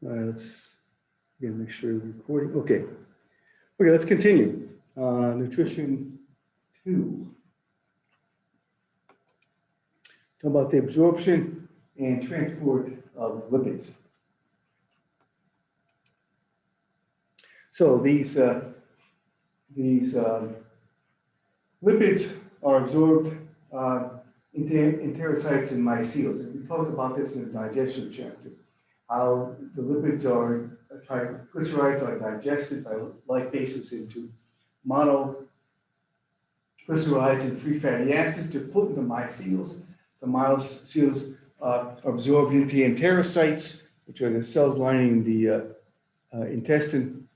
Let's again make sure we're recording. Okay. Okay, let's continue. Nutrition 2. Talk about the absorption and transport of lipids. So these lipids are absorbed into enterocytes and micelles. And we talked about this in the digestion chapter, how the lipids are triglycerides are digested by lipases into monoglycerides and free fatty acids. They're put into micelles. The micelles are absorbed into enterocytes, which are the cells lining the intestine.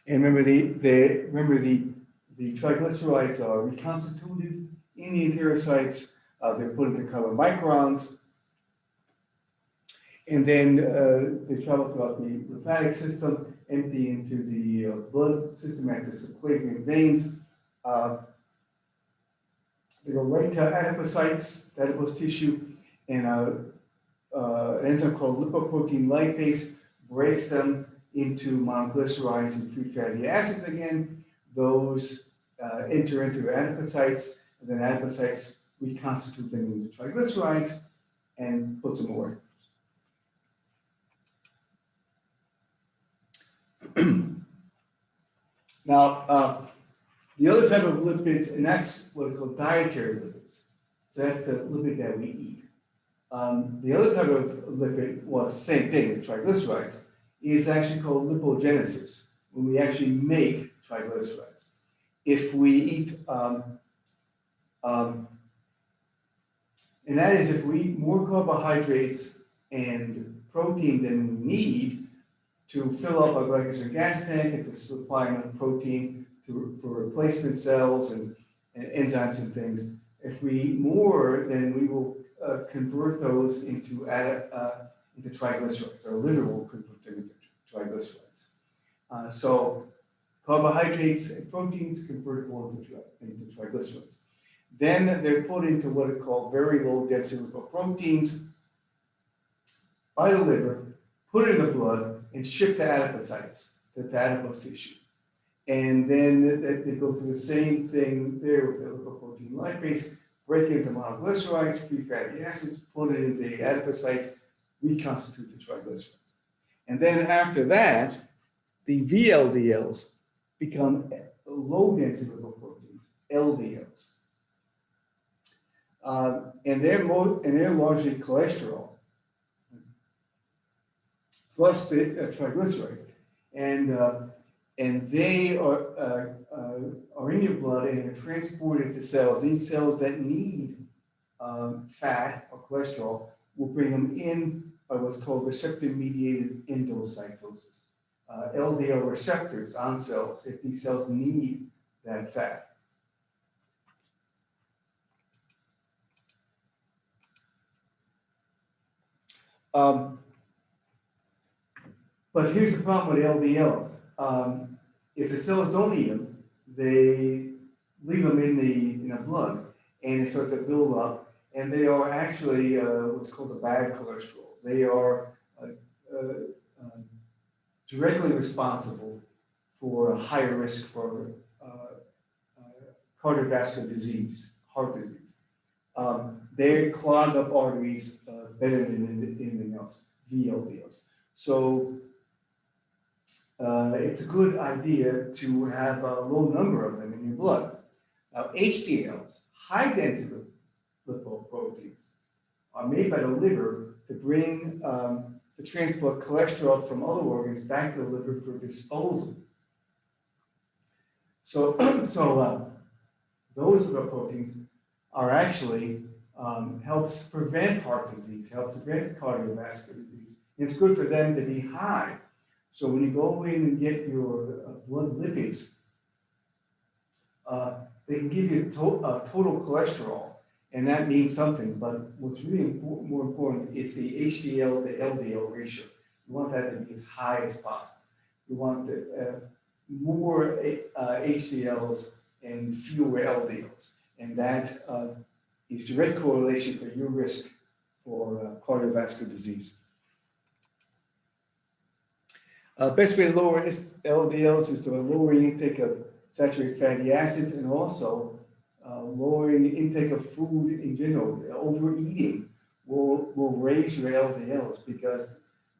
And remember, the triglycerides are reconstituted in the enterocytes. They're put into chylomicrons. And then they travel throughout the lymphatic system, empty into the blood system at the subclavian veins. They go right to adipocytes, the adipose tissue, and an enzyme called lipoprotein lipase breaks them into monoglycerides and free fatty acids again. Those enter into adipocytes, and then adipocytes reconstitute them into triglycerides and put some away. Now, the other type of lipids, and that's what are called dietary lipids. So that's the lipid that we eat. The other type of lipid, well, it's the same thing as triglycerides, is actually called lipogenesis, when we actually make triglycerides. If we eat, and that is if we eat more carbohydrates and protein than we need to fill up our glycogen gas tank and to supply enough protein for replacement cells and enzymes and things. If we eat more, then we will convert those into triglycerides. Our liver will convert them into triglycerides. So carbohydrates and proteins convertible into triglycerides. Then they're put into what are called very low density lipoproteins by the liver, put in the blood, and shipped to adipocytes, to adipose tissue. And then they go through the same thing there with the lipoprotein lipase, break into monoglycerides, free fatty acids, put it into the adipocyte, reconstitute the triglycerides. And then after that, the VLDLs become low density lipoproteins, LDLs. And they're largely cholesterol, plus the triglycerides. And they are in your blood and are transported to cells. These cells that need fat or cholesterol will bring them in by what's called receptor-mediated endocytosis. LDL receptors on cells if these cells need that fat. But here's the problem with LDLs. If the cells don't eat them, they leave them in the blood, and they start to build up, and they are actually what's called the bad cholesterol. They are directly responsible for a higher risk for cardiovascular disease, heart disease. They clog up arteries better than anything else, VLDLs. So it's a good idea to have a low number of them in your blood. Now, HDLs, high density lipoproteins, are made by the liver to bring, to transport cholesterol from other organs back to the liver for disposal. So, those lipoproteins are actually helps prevent heart disease, helps prevent cardiovascular disease. It's good for them to be high. So when you go in and get your blood lipids, they can give you total cholesterol, and that means something. But what's really more important is the HDL to LDL ratio. You want that to be as high as possible. You want more HDLs and fewer LDLs, and that is direct correlation for your risk for cardiovascular disease. Best way to lower LDLs is to lowering intake of saturated fatty acids and also lowering the intake of food in general. Overeating will raise your LDLs because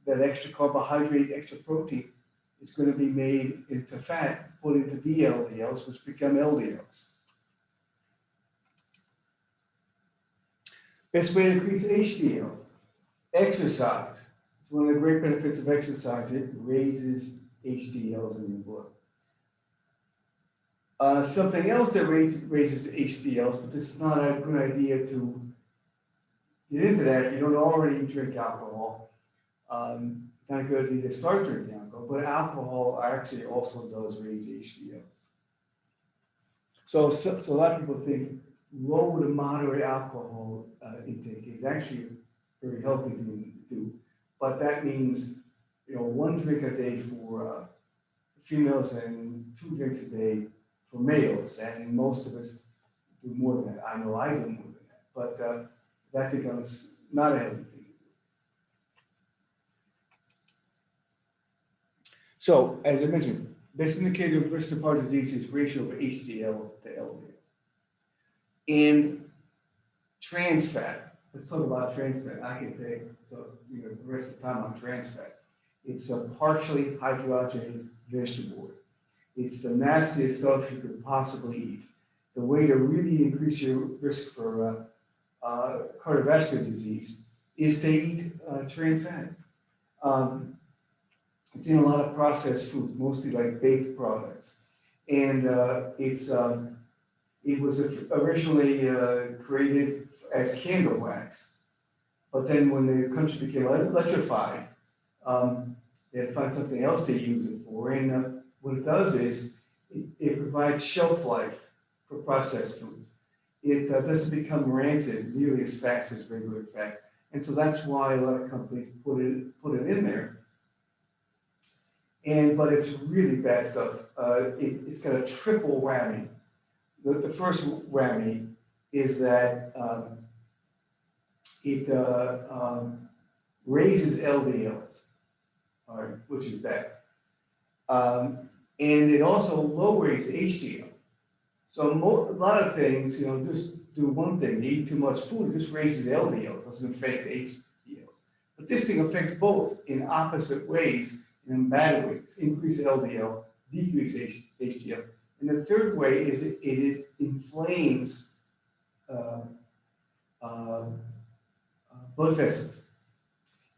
that extra carbohydrate, extra protein is going to be made into fat, put into VLDLs, which become LDLs. Best way to increase HDLs, exercise. It's one of the great benefits of exercise. It raises HDLs in your blood. Something else that raises HDLs, but this is not a good idea to get into that if you don't already drink alcohol. Not a good idea to start drinking alcohol, but alcohol actually also does raise HDLs. So a lot of people think low to moderate alcohol intake is actually a very healthy thing to do. But that means, 1 drink a day for females and 2 drinks a day for males. And most of us do more than that. I know I do more than that. But that becomes not a healthy thing to do. So, as I mentioned, best indicator of risk of heart disease is ratio of HDL to LDL. And trans fat. Let's talk about trans fat. I can take the rest of the time on trans fat. It's a partially hydrogenated vegetable oil. It's the nastiest stuff you could possibly eat. The way to really increase your risk for cardiovascular disease is to eat trans fat. It's in a lot of processed foods, mostly like baked products. And it was originally created as candle wax. But then when the country became electrified, they had to find something else to use it for. And what it does is it provides shelf life for processed foods. It doesn't become rancid nearly as fast as regular fat. And so that's why a lot of companies put it in there. But it's really bad stuff. It's got a triple whammy. The first whammy is that it raises LDLs, which is bad. And it also lowers HDL. So a lot of things, just do one thing. You eat too much food, it just raises LDL, doesn't affect HDLs. But this thing affects both in opposite ways and in bad ways. Increase LDL, decrease HDL. And the third way is it inflames blood vessels.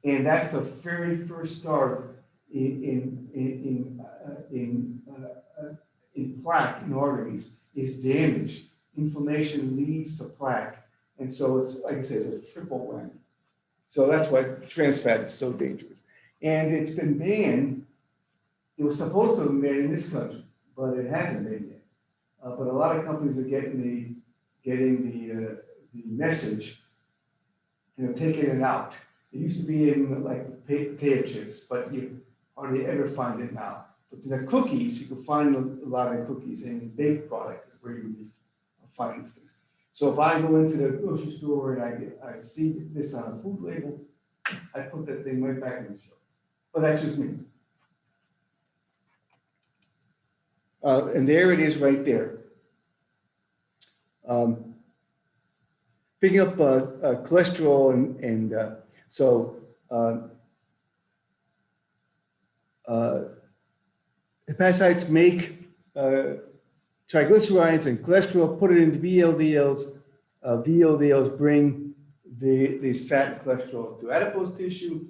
And that's the very first start in plaque in arteries is damage. Inflammation leads to plaque. And so it's, like I said, it's a triple whammy. So that's why trans fat is so dangerous. And it's been banned. It was supposed to have been banned in this country, but it hasn't been yet. But a lot of companies are getting the message, taking it out. It used to be in like potato chips, but you hardly ever find it now. But the cookies, you can find a lot of cookies, and baked products is where you would find things. So if I go into the grocery store and I see this on a food label, I put that thing right back in the shelf. But that's just me. And there it is right there. Picking up cholesterol and hepatocytes make triglycerides and cholesterol, put it into VLDLs. VLDLs bring these fat and cholesterol to adipose tissue,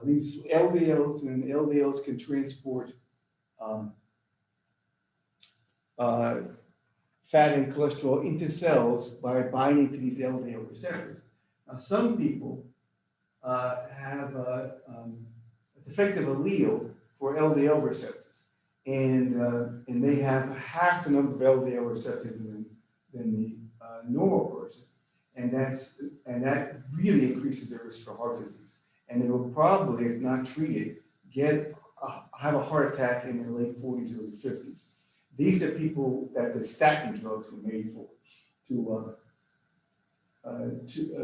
leaves LDLs, and LDLs can transport fat and cholesterol into cells by binding to these LDL receptors. Now, some people have a defective allele for LDL receptors, and they have half the number of LDL receptors than the normal person, and that really increases their risk for heart disease. And they will probably, if not treated, have a heart attack in their late 40s, early 50s. These are people that the statin drugs were made for.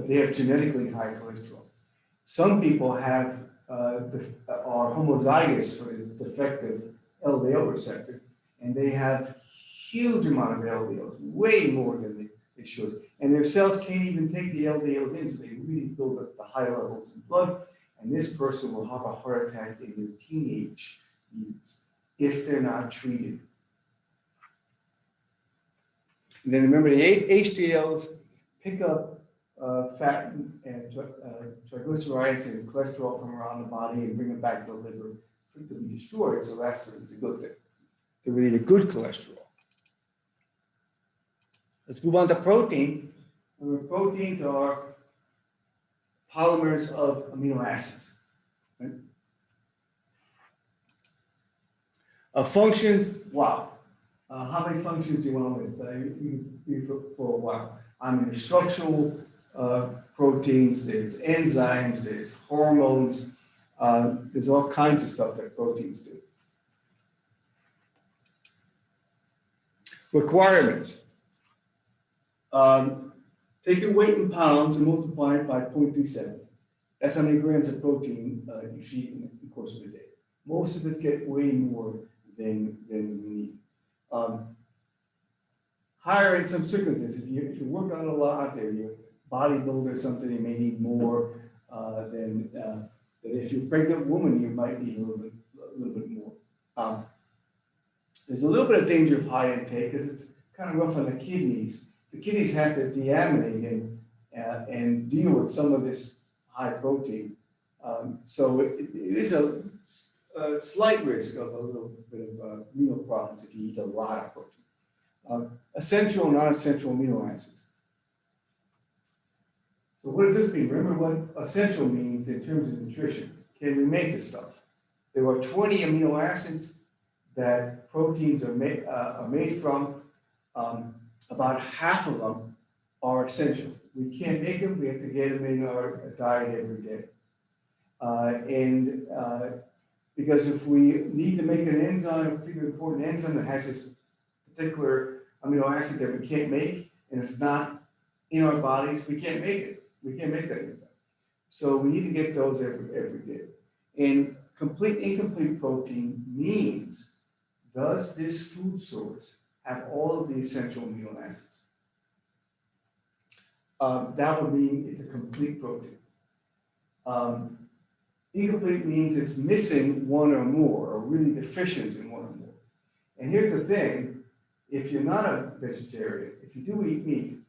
They have genetically high cholesterol. Some people have are homozygous for this defective LDL receptor, and they have huge amount of LDLs, way more than they should. And their cells can't even take the LDLs in, so they really build up the high levels in blood. And this person will have a heart attack in their teenage years if they're not treated. And then remember, the HDLs pick up fat and triglycerides and cholesterol from around the body and bring it back to the liver to be destroyed. So that's the good thing. They're really the good cholesterol. Let's move on to protein. Proteins are polymers of amino acids. Right? Functions, wow. How many functions do you want to list? For a while. I mean, there's structural proteins, there's enzymes, there's hormones, there's all kinds of stuff that proteins do. Requirements. Take your weight in pounds and multiply it by 0.37. That's how many grams of protein you should eat in the course of the day. Most of us get way more than we need. Higher in some circumstances. If you work on a lot, or you're a bodybuilder or something, you may need more than if you're a pregnant woman, you might need a little bit more. There's a little bit of danger of high intake because it's kind of rough on the kidneys. The kidneys have to deaminate and deal with some of this high protein. So it is a slight risk of a little bit of renal problems if you eat a lot of protein. Essential and non-essential amino acids. So what does this mean? Remember what essential means in terms of nutrition. Can we make this stuff? There are 20 amino acids that proteins are made from. About half of them are essential. We can't make them, we have to get them in our diet every day. Because if we need to make an enzyme, a particularly important enzyme that has this particular amino acid that we can't make, and it's not in our bodies, we can't make it. We can't make that enzyme. So we need to get those every day. And complete, incomplete protein means, does this food source have all of the essential amino acids? That would mean it's a complete protein. Incomplete means it's missing one or more, or really deficient in one or more. And here's the thing, if you're not a vegetarian, if you do eat meat,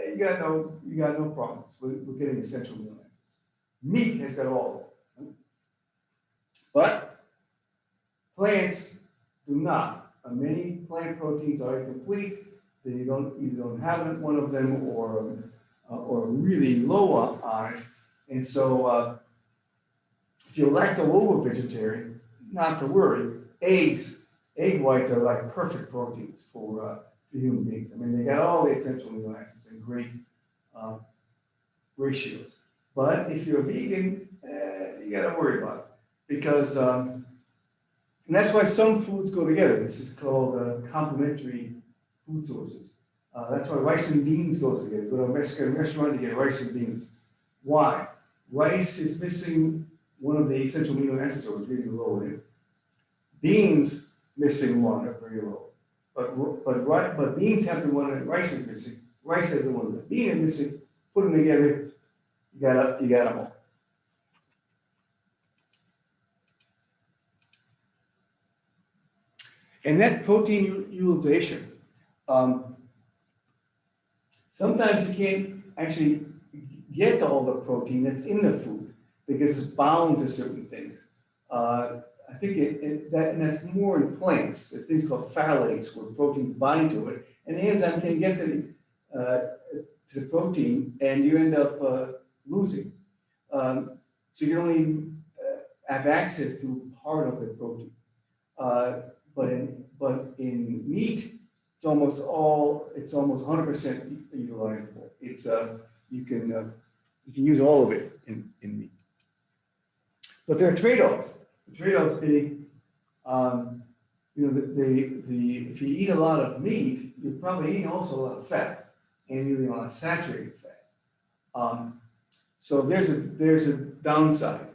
you got no problems with getting essential amino acids. Meat has got all of them. But plants do not. Many plant proteins are incomplete. They either don't have one of them or really low on it. And so if you're lacto-ovo-vegetarian, not to worry. Egg whites are like perfect proteins for human beings. I mean, they got all the essential amino acids in great ratios. But if you're a vegan, you got to worry about it because. And that's why some foods go together. This is called complementary food sources. That's why rice and beans goes together. Go to a Mexican restaurant to get rice and beans. Why? Rice is missing one of the essential amino acids, so it's really low in it. Beans missing one are very low. But beans have the one that rice is missing. Rice has the ones that beans are missing. Put them together, you got them all. And that protein utilization, sometimes you can't actually get all the protein that's in the food because it's bound to certain things. I think and that's more in plants. There are things called phthalates where proteins bind to it, and the enzyme can get to the protein, and you end up losing. So you can only have access to part of the protein. But in meat, it's almost 100% utilizable. It's you can use all of it in meat. But there are trade-offs. The trade-offs being, if you eat a lot of meat, you're probably eating also a lot of fat, and really a lot of saturated fat. So there's a downside.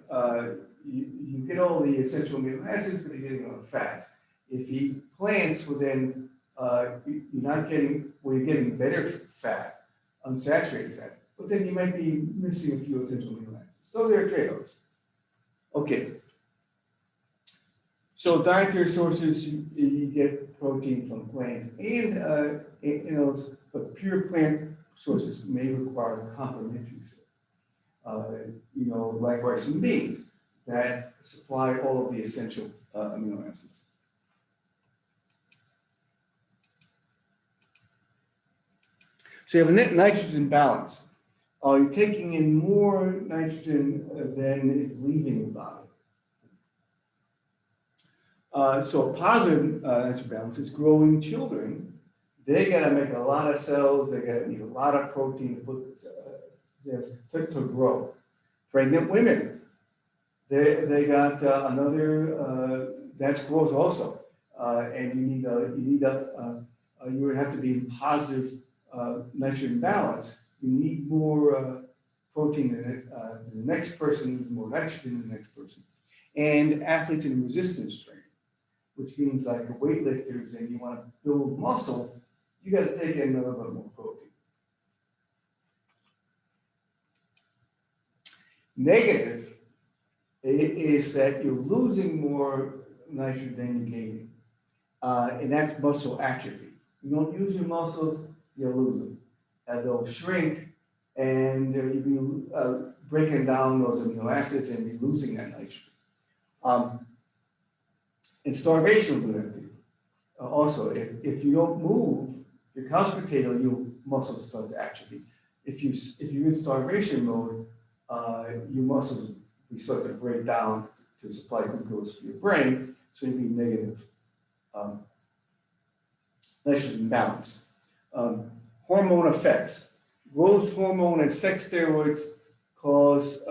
You get all the essential amino acids, but you're getting a lot of fat. If you eat plants, well then you're not getting, well, you're getting better fat, unsaturated fat, but then you might be missing a few essential amino acids. So there are trade-offs. Okay. So dietary sources, you get protein from plants and animals, but pure plant sources may require complementary sources. Like rice and beans that supply all of the essential amino acids. So you have a net nitrogen balance. You're taking in more nitrogen than is leaving the body. So a positive nitrogen balance is growing children. They got to make a lot of cells. They got to need a lot of protein to grow. Pregnant women, they got another that's growth also, and you have to be in positive nitrogen balance. You need more protein than the next person, needs more nitrogen than the next person. And athletes in resistance training, which means like weightlifters, and you want to build muscle, you got to take in a little bit more protein. Negative is that you're losing more nitrogen than you're gaining, and that's muscle atrophy. You don't use your muscles, you'll lose them. They'll shrink, and you'll be breaking down those amino acids and be losing that nitrogen. And starvation will do that to you. Also, if you don't move, your couch potato, your muscles start to atrophy. If you're in starvation mode, your muscles will start to break down to supply glucose for your brain, so you'll be negative nitrogen balance. Hormone effects. Growth hormone and sex steroids cause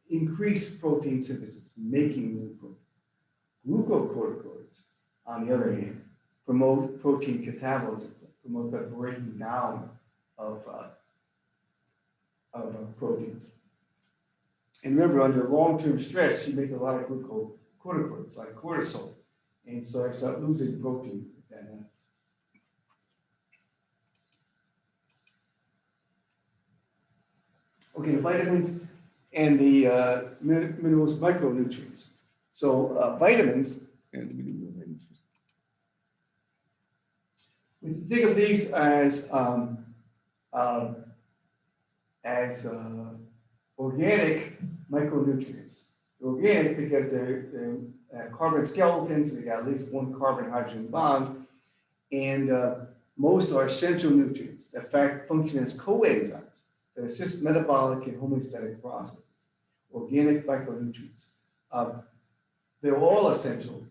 increased protein synthesis, making new proteins. Glucocorticoids, on the other hand, promote protein catabolism, promote the breaking down of proteins. And remember, under long-term stress, you make a lot of glucocorticoids, like cortisol, and so I start losing protein if that happens. Okay, vitamins and the minerals, micronutrients. So vitamins, we think of these as organic micronutrients. They're organic because they're carbon skeletons, they got at least one carbon-hydrogen bond, and most are essential nutrients that function as coenzymes that assist metabolic and homeostatic processes. Organic micronutrients. They're all essential,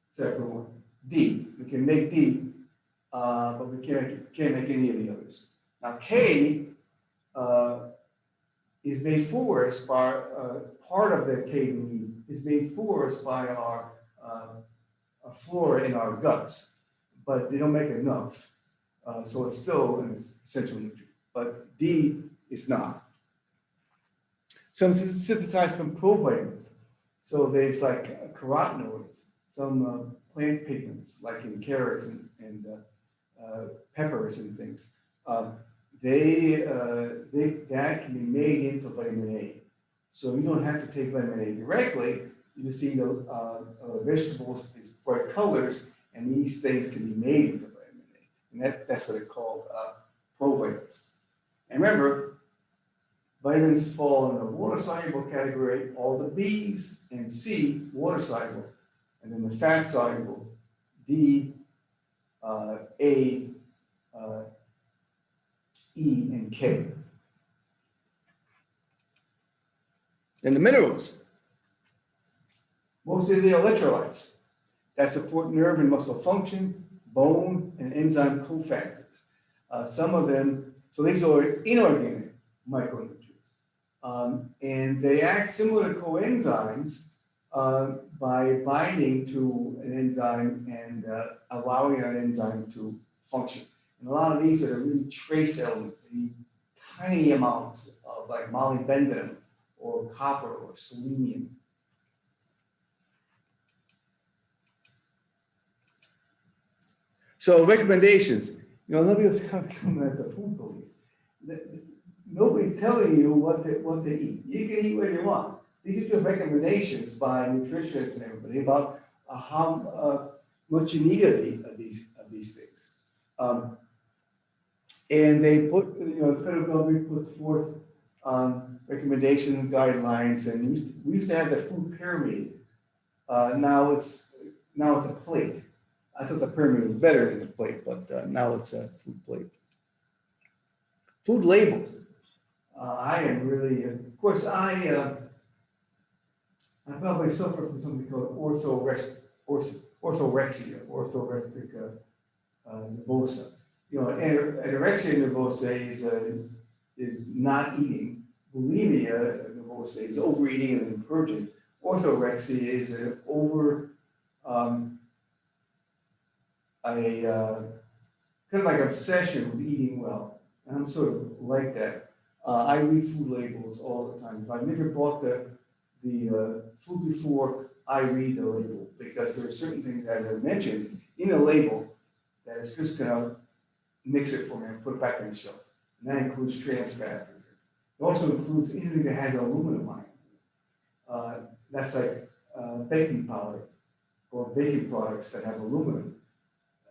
except for one, D. We can make D, but we can't make any of the others. Now, K is made for us by, part of the K we need is made for us by our flora in our guts, but they don't make enough. So it's still an essential nutrient, but D is not. Some synthesized from provitamins. So there's like carotenoids, some plant pigments, like in carrots and peppers and things. That can be made into vitamin A. So you don't have to take vitamin A directly. You just eat vegetables with these bright colors, and these things can be made into vitamin A. And that's what it's called, provitamins. And remember, vitamins fall in the water-soluble category, all the B's and C, water-soluble, and then the fat-soluble, D, A, E, and K. Then the minerals, mostly the electrolytes that support nerve and muscle function, bone, and enzyme cofactors. Some of them, so these are inorganic micronutrients. And they act similar to coenzymes by binding to an enzyme and allowing that enzyme to function. And a lot of these are really trace elements. They need tiny amounts of like molybdenum or copper or selenium. So recommendations, nobody's coming at the food police. Nobody's telling you what to eat. You can eat what you want. These are just recommendations by nutritionists and everybody about how much you need of these things. And they put, the federal government puts forth recommendations and guidelines, and we used to have the food pyramid. Now it's a plate. I thought the pyramid was better than the plate, but now it's a food plate. Food labels. I am really, of course, I probably suffer from something called orthorexia, orthorexic nervosa. Anorexia nervosa is not eating. Bulimia nervosa is overeating and purging. Orthorexia is an kind of like obsession with eating well. And I'm sort of like that. I read food labels all the time. If I've never bought the food before, I read the label, because there are certain things, as I mentioned, in the label that it's just gonna mix it for me and put it back on the shelf. And that includes trans fat. It also includes anything that has aluminum ions. That's like baking powder or baking products that have aluminum.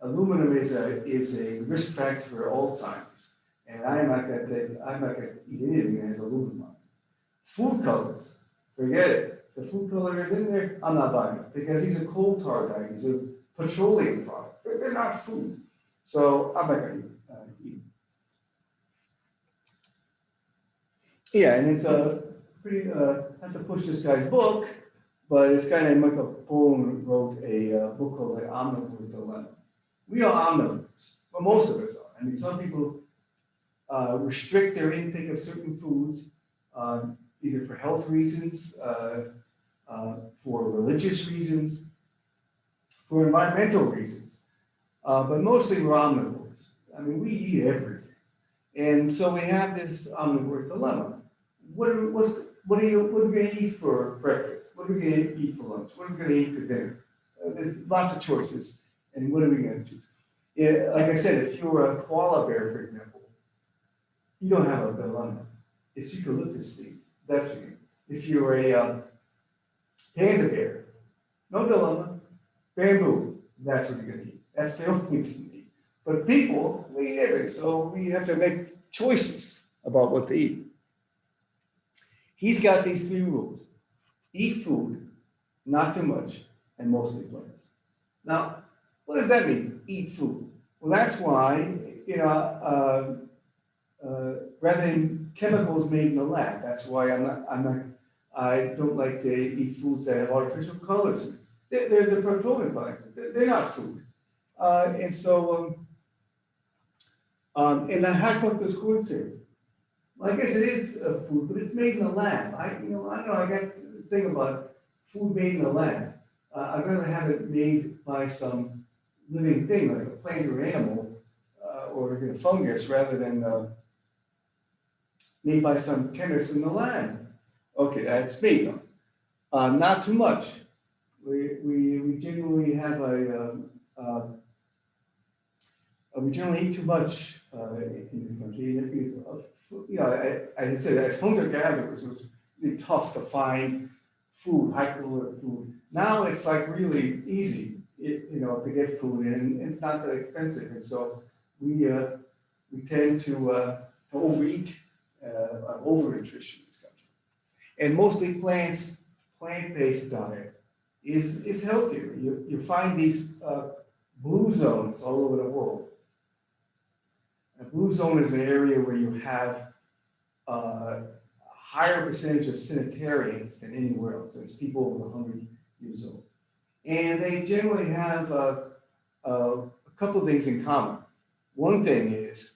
Aluminum is a risk factor for Alzheimer's, and I'm not going to eat anything that has aluminum ions. Food colors, forget it. If the food color is in there, I'm not buying it, because these are coal tar dyes, these are petroleum products. They're not food, so I'm not going to eat them. Yeah, and it's pretty. Not to push this guy's book, but it's kind of Michael Pollan wrote a book called The Omnivore's Dilemma. We are omnivores, well, most of us are. I mean, some people restrict their intake of certain foods, either for health reasons, for religious reasons, for environmental reasons. But mostly we're omnivores. I mean, we eat everything. And so we have this omnivore's dilemma. What are we going to eat for breakfast? What are we going to eat for lunch? What are we going to eat for dinner? There's lots of choices. And what are we going to choose? Like I said, if you're a koala bear, for example, you don't have a dilemma. It's eucalyptus leaves. That's what you eat. If you're a panda bear, no dilemma. Bamboo, that's what you're going to eat. That's the only thing you eat. But people, we eat everything, so we have to make choices about what to eat. He's got these 3 rules: eat food, not too much, and mostly plants. Now, what does that mean? Eat food. Well, that's why, rather than chemicals made in the lab, that's why I don't like to eat foods that have artificial colors. They're the petroleum products. They're not food. And the high fructose corn syrup. Well, I guess it is a food, but it's made in the lab. I don't know. I got the thing about food made in the lab. I'd rather have it made by some living thing, like a plant or animal, or a fungus, rather than made by some chemist in the lab. Okay, that's me though. Not too much. We generally have we generally eat too much in this country. Because I said, as hunter-gatherers, it was really tough to find food, high-caloric food. Now it's like really easy, to get food, and it's not that expensive. And so we tend to overeat, over-nutrition in this country. And mostly plant-based diet is healthier. You find these blue zones all over the world. A blue zone is an area where you have a higher percentage of sanitarians than anywhere else. It's people over 100 years old. And they generally have a couple of things in common. One thing is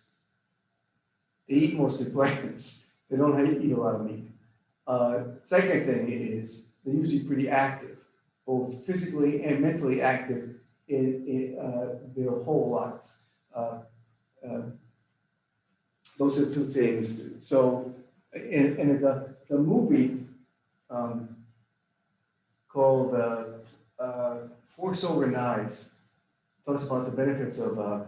they eat mostly plants. They don't eat a lot of meat. Second thing is they're usually pretty active, both physically and mentally active in their whole lives. Those are 2 things. So And it's a movie called Force Over Knives. Talks about the benefits of a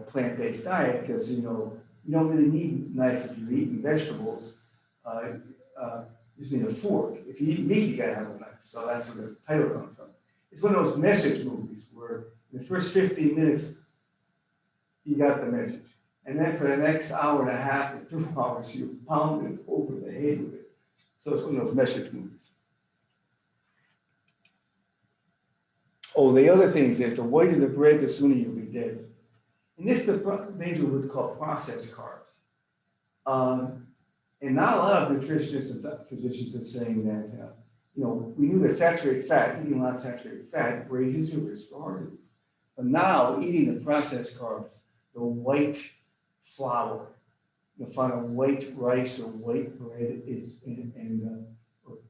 plant-based diet, because you don't really need a knife if you're eating vegetables. You just need a fork. If you eat meat, you gotta have a knife. So that's where the title comes from. It's one of those message movies where in the first 15 minutes you got the message, and then for the next hour and a half or 2 hours you pound it over the head with it. So it's one of those message movies. Oh, the other thing is the whiter the bread, the sooner you'll be dead. And this is the danger of what's called processed carbs. And now a lot of nutritionists and physicians are saying that, we knew that saturated fat, eating a lot of saturated fat raises your risk for heart disease. But now eating the processed carbs, the white flour, you'll find a white rice or white bread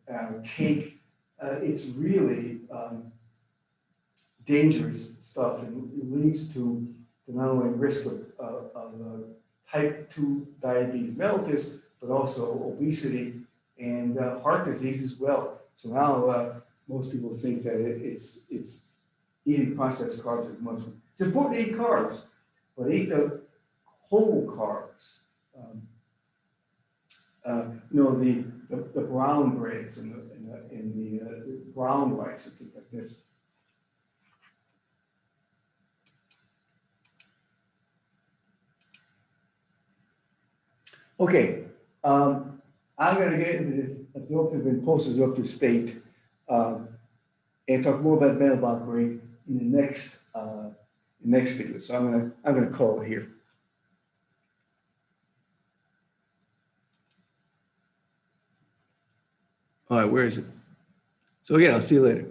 and cake, it's really dangerous stuff, and it leads to not only risk of type 2 diabetes mellitus, but also obesity and heart disease as well. So now most people think that it's eating processed carbs is much. It's important to eat carbs, but eat the whole carbs. The brown breads and the brown rice and things like this. Okay, I'm going to get into this absorptive and post-absorptive state and talk more about metabolic rate in the next video. So I'm going to call it here. All right, where is it? So again, I'll see you later.